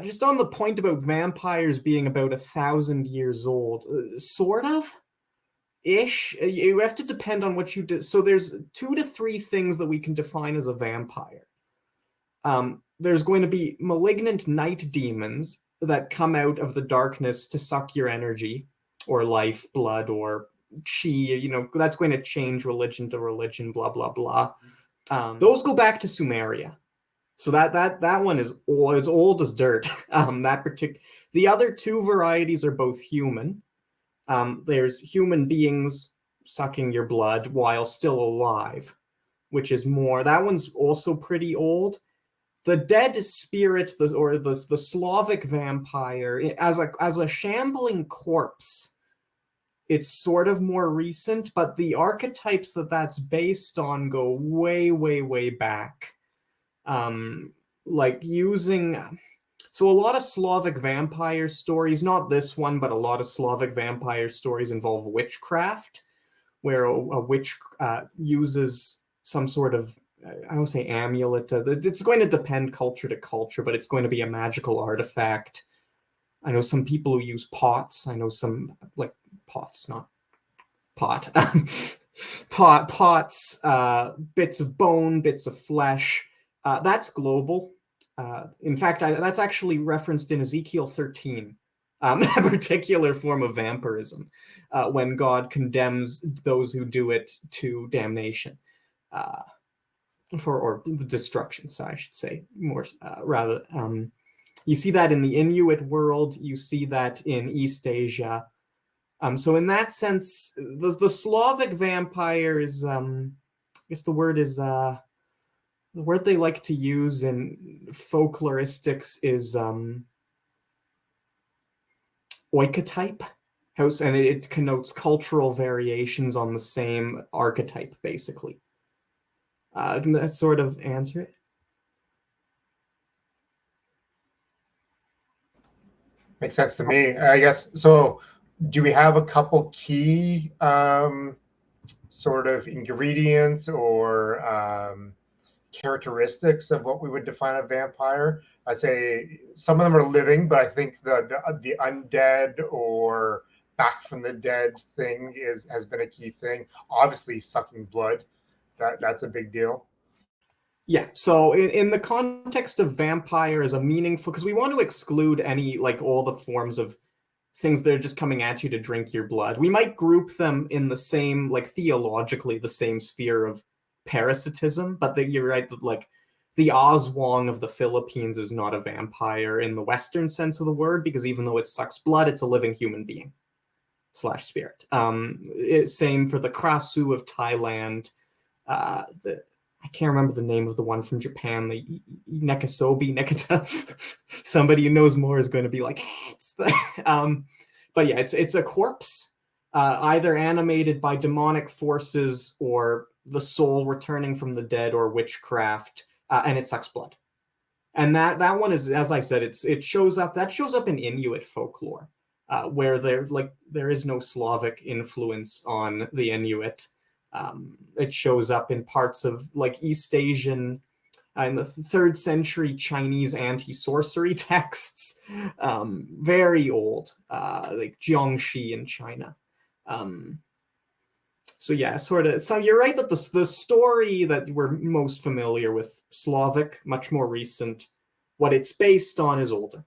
just on the point about vampires being about 1,000 years old, sort of ish. You have to depend on what you do. So there's 2 to 3 things that we can define as a vampire. There's going to be malignant night demons that come out of the darkness to suck your energy or life, blood, or chi. That's going to change religion to religion, blah, blah, blah. Those go back to Sumeria. So that one is old, it's old as dirt. The other 2 varieties are both human. There's human beings sucking your blood while still alive, which is more. That one's also pretty old. The dead spirit, the Slavic vampire, as a shambling corpse, it's sort of more recent, but the archetypes that's based on go way, way, way back. Like using. So a lot of Slavic vampire stories, not this one, but a lot of Slavic vampire stories involve witchcraft, where a witch uses some sort of, I don't say amulet. It's going to depend culture to culture, but it's going to be a magical artifact. I know some people who use pots. I know some, like, pots, not pot. Pots, bits of bone, bits of flesh. That's global. In fact, that's actually referenced in Ezekiel 13, a particular form of vampirism, when God condemns those who do it to damnation, or destruction. So I should say more rather. You see that in the Inuit world. You see that in East Asia. So in that sense, the Slavic vampire is, I guess the word they like to use in folkloristics is oikotype, and it connotes cultural variations on the same archetype, basically. Can that sort of answer it? Makes sense to me, I guess. So do we have a couple key sort of ingredients or characteristics of what we would define a vampire? I say some of them are living, but I think the undead or back from the dead thing has been a key thing. Obviously, sucking blood, that's a big deal. Yeah, so in the context of vampire as a meaningful, because we want to exclude any, like, all the forms of things that are just coming at you to drink your blood. We might group them in the same, like, theologically, the same sphere of parasitism, but you're right that, like, the Oswong of the Philippines is not a vampire in the Western sense of the word, because even though it sucks blood, it's a living human being / spirit. Same for the Krasu of Thailand. I can't remember the name of the one from Japan, the Nekasobi, Nekata. Somebody who knows more is going to be like, it's the. But yeah, it's a corpse, either animated by demonic forces or the soul returning from the dead or witchcraft, and it sucks blood. And that one is, as I said, it shows up in Inuit folklore, where there is no Slavic influence on the Inuit. It shows up in parts of, like, East Asian, in the 3rd century Chinese anti-sorcery texts, very old, like Jiangxi in China. So yeah, sort of. So you're right that the story that we're most familiar with, Slavic, much more recent. What it's based on is older.